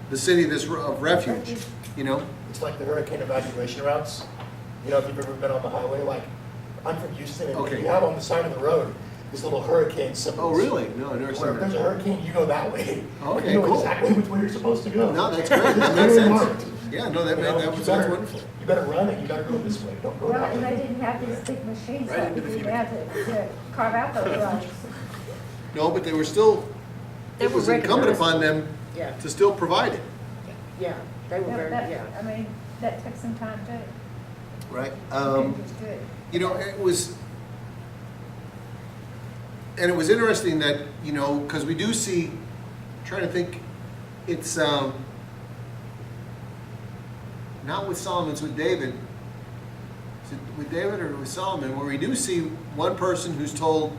the city of refuge, you know? It's like the hurricane evacuation routes. You know, if you've ever been on the highway, like, I'm from Houston, and Okay. you have on the side of the road these little hurricane symbols. Oh, really? No, I never Where seen if there's a that. hurricane, you go that way. Okay, You know cool. exactly which way you're supposed to go. No, that's great. That It's makes very sense. marked. Yeah, no, that You know, that's better- wonderful. You better run and you better go this way. Don't go Well, that and they way. didn't have these big machines Right like into the we future. had to carve out those roads. No, but they were still, They it were was incumbent recognized. upon them Yeah, to still provide it, yeah, they were very, That- yeah. I mean, that took some time too. right? It was good. You know, and it was interesting that, you know, because we do see, trying to think, it's not with Solomon, it's with David. Is it with David or with Solomon, where we do see one person who's told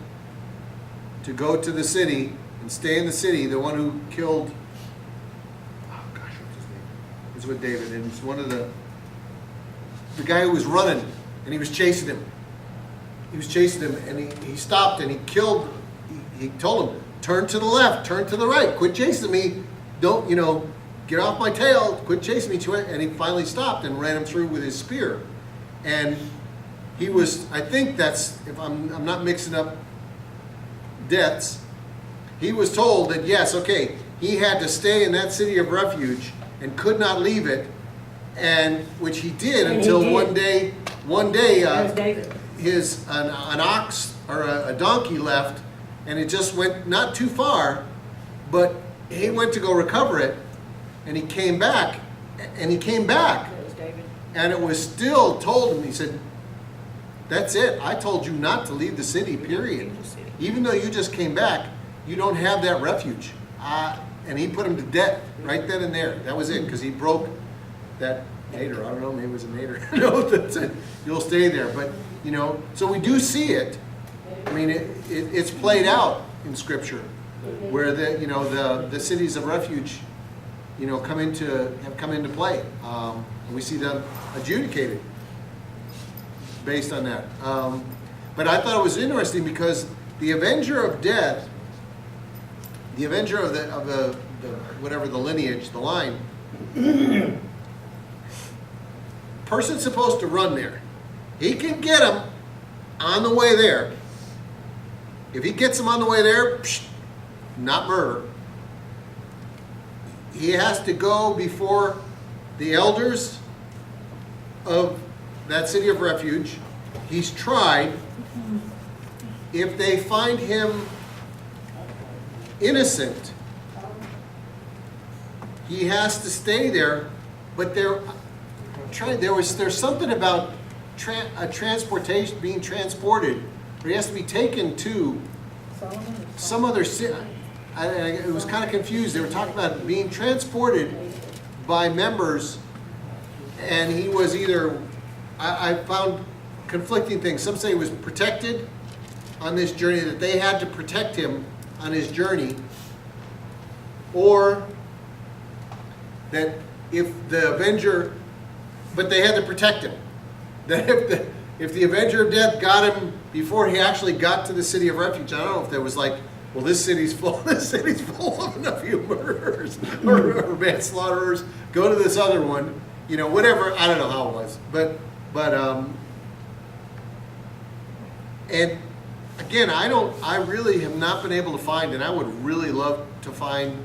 to go to the city and stay in the city, the one who killed, oh gosh, what's his name? It's with David, and it's one of the guy who was running, and he was chasing him. He was chasing him, and he stopped, and he killed, he told him, turn to the left, turn to the right, quit chasing me, don't, you know, get off my tail, quit chasing me, and he finally stopped and ran him through with his spear. And he was, I think that's, if I'm not mixing up deaths, he was told that yes, okay, he had to stay in that city of refuge and could not leave it, and which he did And he until did. one day That was David. an ox or a donkey left, and it just went not too far, but he went to go recover it, and he came back, That was David. and it was still told him, he said, that's it, I told you not to leave the city, period. Even though you just came back, you don't have that refuge. And he put him to death right then and there. That was it, because he broke that nader. I don't know, maybe it was a nader. No, that said, you'll stay there. But, you know, so we do see it. I mean, it's played out in Scripture, where the cities of refuge, you know, have come into play. And we see them adjudicated based on that. But I thought it was interesting because the Avenger of Death, the Avenger of the whatever the lineage, the line, person's supposed to run there. He can get him on the way there. If he gets him on the way there, not murder. He has to go before the elders of that city of refuge. He's tried. If they find him innocent, he has to stay there. But there's something about transportation, being transported, or he has to be taken to some other city. It was kind of confused. They were talking about being transported by members, and he was either, I found conflicting things. Some say he was protected on this journey, that they had to protect him on his journey, or that if the Avenger, but they had to protect him. That if the Avenger of Death got him before he actually got to the city of refuge, I don't know if there was like, well, this city's full of enough you murderers or manslaughterers. Go to this other one, you know, whatever. I don't know how it was, but and again, I really have not been able to find, and I would really love to find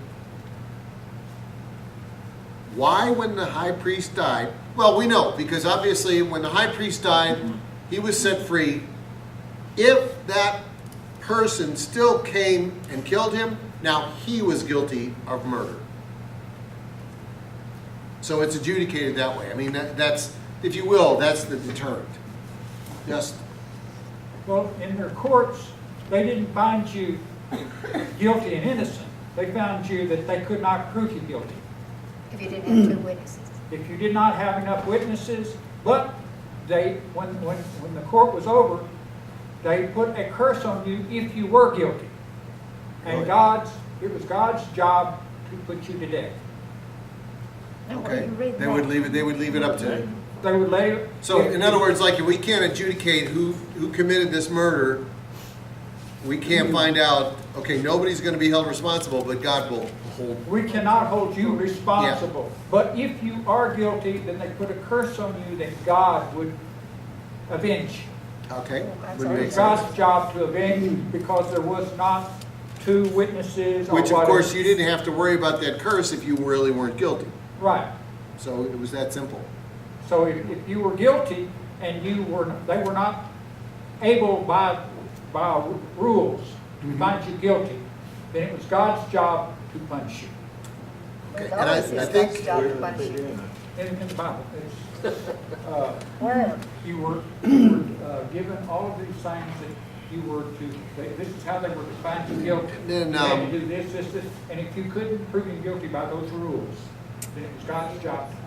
why, when the high priest died. Well, we know, because obviously when the high priest died, he was set free. If that person still came and killed him, now he was guilty of murder. So it's adjudicated that way. I mean, that's, if you will, that's the deterrent. Just, Well, in their courts, they didn't find you guilty and innocent. They found you that they could not prove you guilty. If you didn't have two witnesses. If you did not have enough witnesses, but they, when the court was over, they put a curse on you if you were guilty. And Really? it was God's job to put you to death. okay, they would leave it up to. They would let it. So in other words, like if we can't adjudicate who committed this murder, we can't find out, okay, nobody's going to be held responsible, but God will. hold. We cannot hold you responsible. But if you are guilty, then they put a curse on you that God would avenge. Okay, That's would all. make It's sense. God's job to avenge because there was not two witnesses or Which, of whatever. course, you didn't have to worry about that curse if you really weren't guilty. Right. So it was that simple. So if you were guilty and they were not able by rules to Mhm. find you guilty, then it was God's job to punish you. Okay, It's and always I his think, job to punish you. In the Bible, Wherever. you were given all of these things that you were this is how they were to find you guilty. Then, You had to do this, and if you couldn't prove him guilty by those rules, then it was God's job to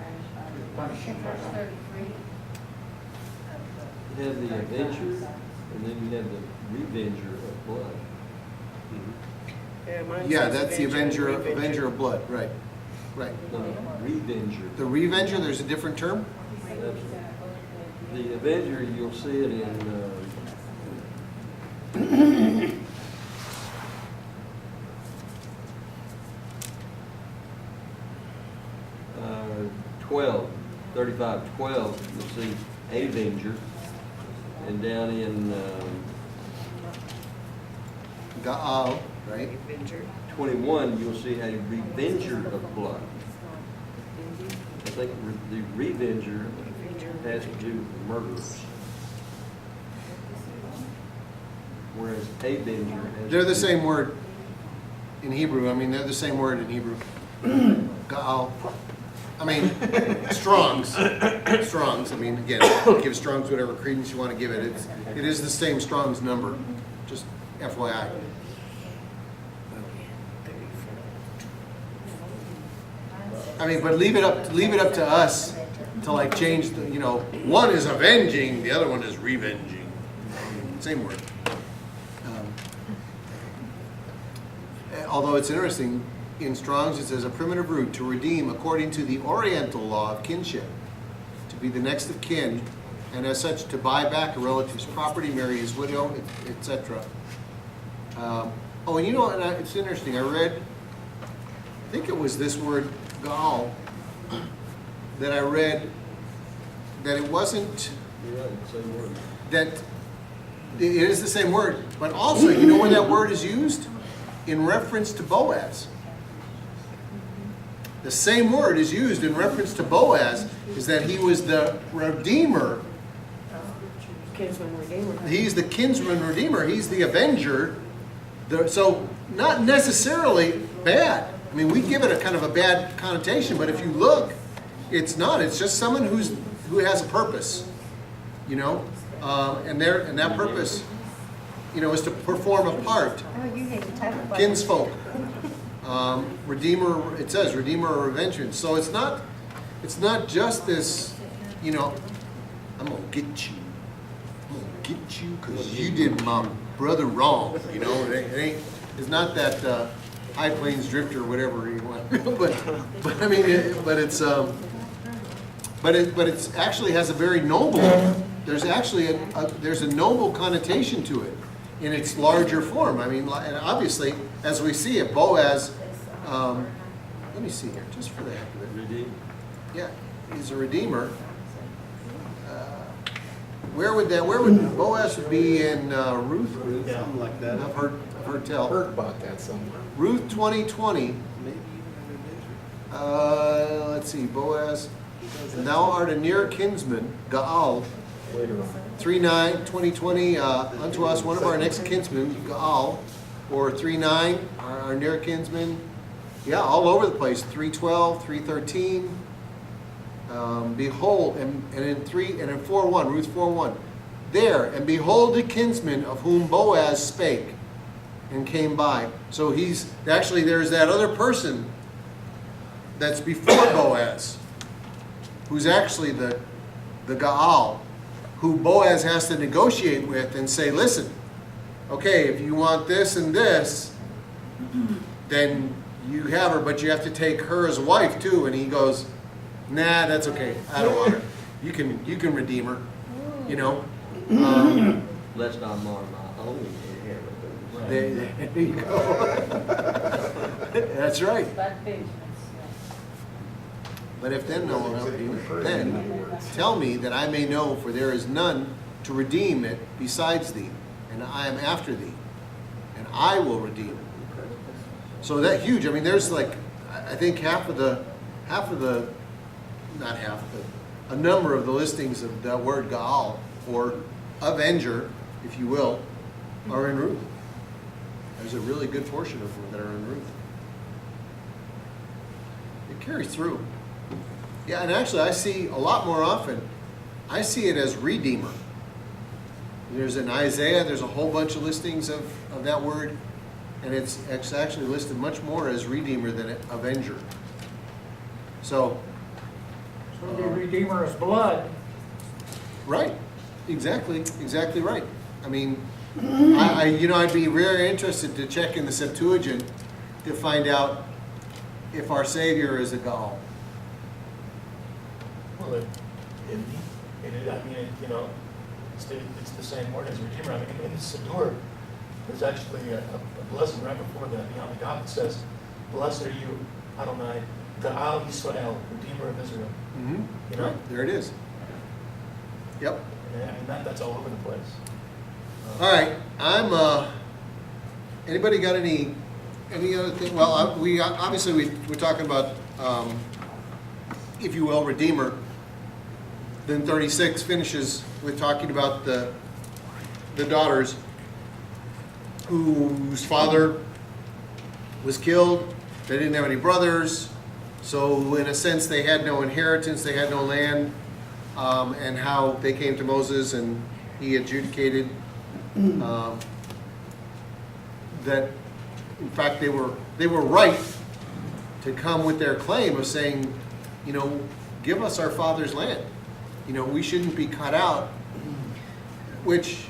punish you. In verse 33. You have the avenger, and then you have the revenger of blood. Yeah, mine yeah, says that's the Avenger, avenger of blood, right, right. No, revenger. The revenger, there's a different term? That's- The avenger, you'll see it in, uh, 12, 35, 12, you'll see avenger. And down in, Gaal, right? Avenger. 21, you'll see a revenger of blood. I think the revenger has to do with murderers. Whereas avenger has. They're to the do- same word in Hebrew. I mean, they're the same word in Hebrew. Gaal. I mean, Strong's. Strong's. I mean, again, give Strong's whatever credence you want to give it. It is the same Strong's number. Just FYI. I mean, but leave it up to us to like change the, one is avenging, the other one is revenging. Same word. Although it's interesting, in Strong's it says a primitive root to redeem according to the Oriental law of kinship, to be the next of kin, and as such to buy back a relative's property, marry his widow, etc. And it's interesting. I read, I think it was this word Gaal that I read that it wasn't You're right, same word. that it is the same word, but also, you know where that word is used? In reference to Boaz. The same word is used in reference to Boaz, is that he was the redeemer. Kinsman Redeemer. He's the kinsman redeemer. He's the avenger. So not necessarily bad. I mean, we give it a kind of a bad connotation, but if you look, it's not. It's just someone who has a purpose, and that purpose, is to perform a part. Oh, you need to type it. Kinsfolk, redeemer. It says redeemer or avenger. So it's not just this. I'm gonna get you. I'm gonna get you because you did my brother wrong. It's not that High Plains Drifter or whatever you want. but I mean, but it's actually has a very noble. There's actually there's a noble connotation to it in its larger form. I mean, and obviously, as we see it, Boaz. Let me see here, just for the heck of it. Redeem. Yeah, he's a redeemer. Where would Boaz be in Ruth? Yeah, something like that. I've heard tell. Heard about that somewhere. Ruth 20:20. Let's see, Boaz. And thou art a near kinsman, Gaal. Later on. 3:9, 20:20. Unto us one of our next kinsmen, Gaal. Or 3:9, our near kinsman. Yeah, all over the place. 3:12, 3:13. Behold, and in 4:1, Ruth 4:1. There, and behold the kinsman of whom Boaz spake and came by. So there's that other person that's before Boaz, who's actually the Gaal, who Boaz has to negotiate with and say, listen, okay, if you want this and this, then you have her, but you have to take her as a wife too. And he goes, nah, that's okay. I don't want her. You can redeem her. Let's not mar my own inheritance. There you go. That's right. Bad patience, But if then no one will redeem it, then tell me that I may know, for there is none to redeem it besides thee, and I am after thee, and I will redeem it. So that huge, I mean, there's like, I think a number of the listings of that word Gaal, or avenger, if you will, are in Ruth. There's a really good portion of them that are in Ruth. It carries through. Yeah, and actually I see a lot more often, I see it as redeemer. There's in Isaiah, there's a whole bunch of listings of that word, and it's actually listed much more as redeemer than avenger. So, So the Redeemer is blood. right, exactly right. I mean, I'd be very interested to check in the Septuagint to find out if our Savior is a Gaal. Well, it's the same word as redeemer. I mean, in the Siddur, there's actually a blessing right before that, beyond the God, that says, "Blessed are you, Adonai, Gaal Yisrael, Redeemer of Israel." Mm-hmm. You know? Right, there it is. Yep. And I mean, that's all over the place. All right, anybody got any other thing? Well, we're talking about, if you will, Redeemer. Then 36 finishes with talking about the daughters whose father was killed. They didn't have any brothers, so in a sense they had no inheritance, they had no land, and how they came to Moses and he adjudicated that in fact they were right to come with their claim of saying, give us our father's land. We shouldn't be cut out, which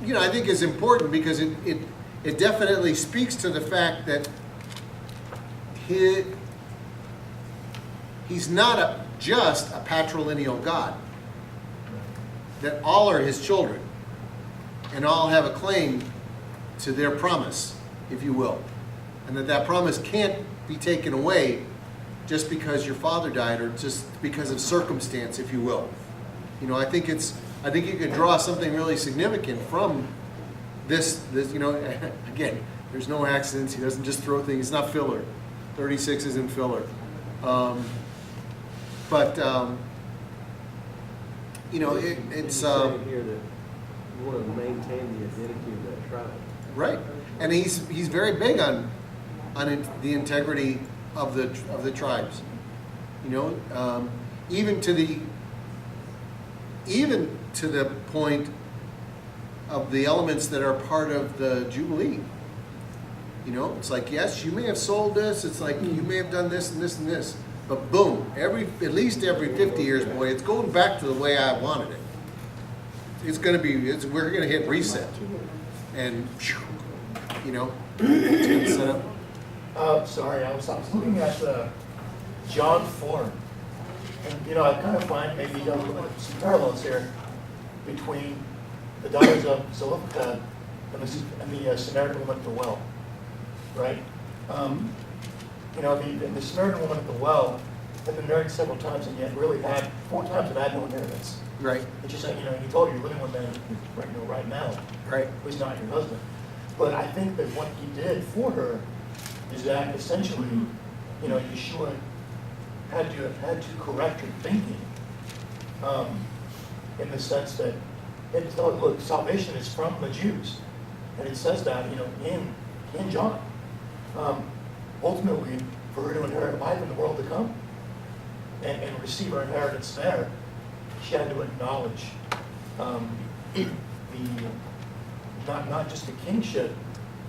I think is important because it definitely speaks to the fact that he's not just a patrilineal God, that all are his children and all have a claim to their promise, if you will, and that promise can't be taken away just because your father died or just because of circumstance, if you will. I think you could draw something really significant from this, again, there's no accidents. He doesn't just throw things. It's not filler. 36 isn't filler. It's saying here that you want to maintain the identity of that tribe. right, and he's very big on the integrity of the tribes. Even to the point of the elements that are part of the Jubilee. It's like, yes, you may have sold this. It's like you may have done this and this and this, but boom, at least every 50 years, boy, it's going back to the way I wanted it. It's going to be. We're going to hit reset, and it's going to set up. Sorry, I was looking at John 4, and I kind of find maybe some parallels here between the daughters of Zelophehad and the Samaritan woman at the well, right? The Samaritan woman at the well had been married several times and yet really had 4 times and had no inheritance. Right. And she's like, you told her you're living with him right now, Right. who's not your husband. But I think that what he did for her is that essentially, Yeshua had to correct her thinking, in the sense that look, salvation is from the Jews, and it says that in John. Ultimately, for her to inherit life in the world to come and receive her inheritance there, she had to acknowledge not just the kingship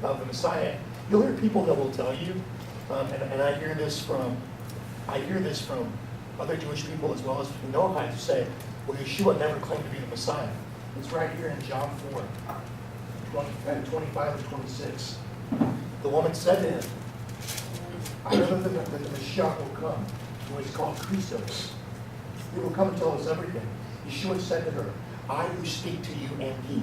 of the Messiah. You'll hear people that will tell you, and I hear this from other Jewish people as well as the Noahites, who say, well, Yeshua never claimed to be the Messiah. It's right here in John 4, 25 and 26. The woman said to him, I know that the Mashiach will come, who is called Christos. He will come and tell us everything. Yeshua said to her, I who speak to you am he.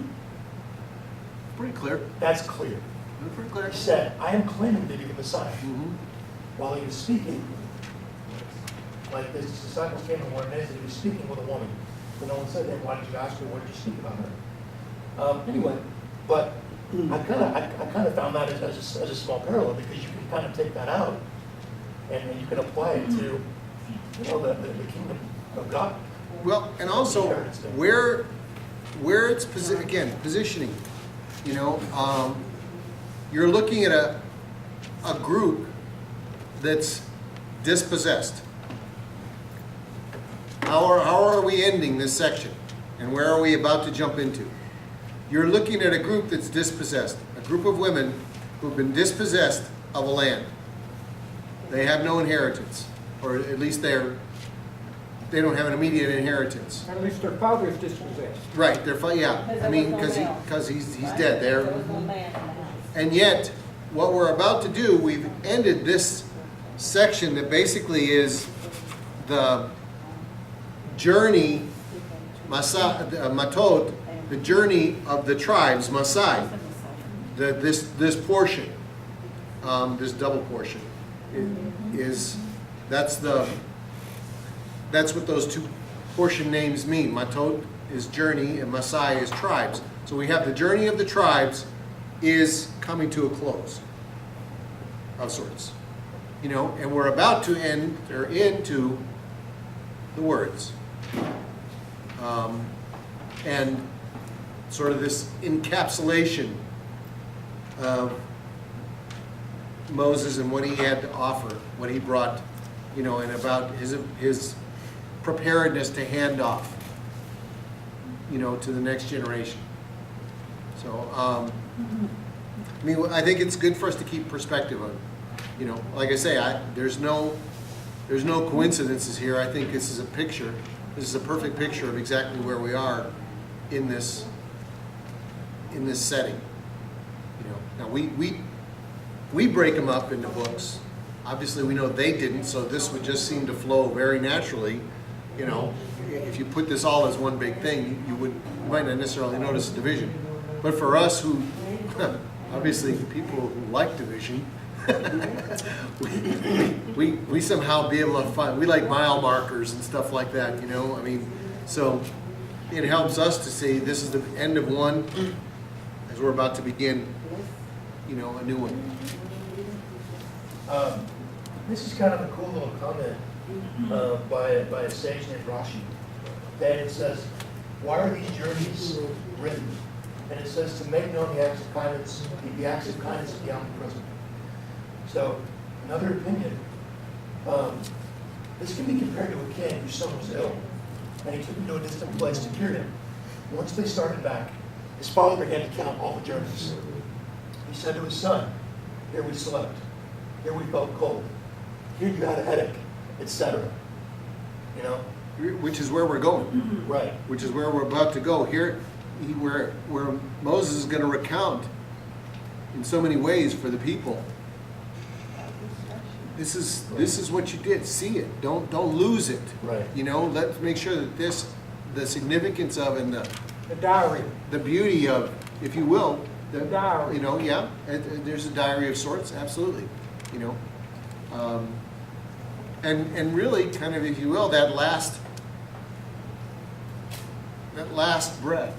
Pretty clear. That's clear. That's pretty clear. He said, I am claiming to be the Messiah. Mhm. While he was speaking, like his disciples came and warned him, he was speaking with a woman. But no one said to him, why did you ask her, what did you speak about her? Anyway, but I kind of found that as a small parallel, because you can kind of take that out and then you can apply it to, the kingdom of God. Well, and also where it's again positioning. You're looking at a group that's dispossessed. How are we ending this section, and where are we about to jump into? You're looking at a group that's dispossessed, a group of women who've been dispossessed of a land. They have no inheritance, or at least they don't have an immediate inheritance. At least their father's dispossessed. Right, yeah. I mean, because he's dead there. And yet, what we're about to do, we've ended this section that basically is the journey, Matot, the journey of the tribes, Masei. This portion, this double portion, that's what those two portion names mean. Matot is journey and Masei is tribes. So we have the journey of the tribes is coming to a close of sorts. And we're about to enter into the words. And sort of this encapsulation of Moses and what he had to offer, what he brought, and about his preparedness to hand off, to the next generation. So, I think it's good for us to keep perspective on it. Like I say, there's no coincidences here. I think this is a picture. This is a perfect picture of exactly where we are in this setting. Now we break them up into books. Obviously, we know they didn't, so this would just seem to flow very naturally. If you put this all as one big thing, you might not necessarily notice a division. But for us, who obviously people who like division, we somehow be able to find. We like mile markers and stuff like that. So it helps us to see this is the end of one as we're about to begin, a new one. This is kind of a cool little comment by a sage named Rashi. That it says, why are these journeys written? And it says to make known the acts of kindness of the omnipresent. So, another opinion, this can be compared to a king whose son was ill, and he took him to a distant place to cure him. Once they started back, his father began to count all the journeys. He said to his son, here we slept, here we felt cold, here you had a headache, etc. Which is where we're going. Right. Which is where we're about to go. Here, where Moses is going to recount in so many ways for the people. This is what you did. See it. Don't lose it. Right. Let's make sure that the significance of and The diary. the beauty of, if you will, The diary. there's a diary of sorts, absolutely. And really, kind of, if you will, that last breath,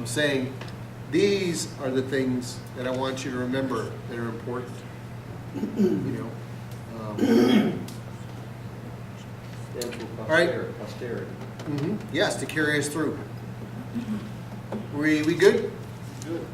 saying, these are the things that I want you to remember that are important. Stand for All right. posterity. Yes, to carry us through. We good? Good.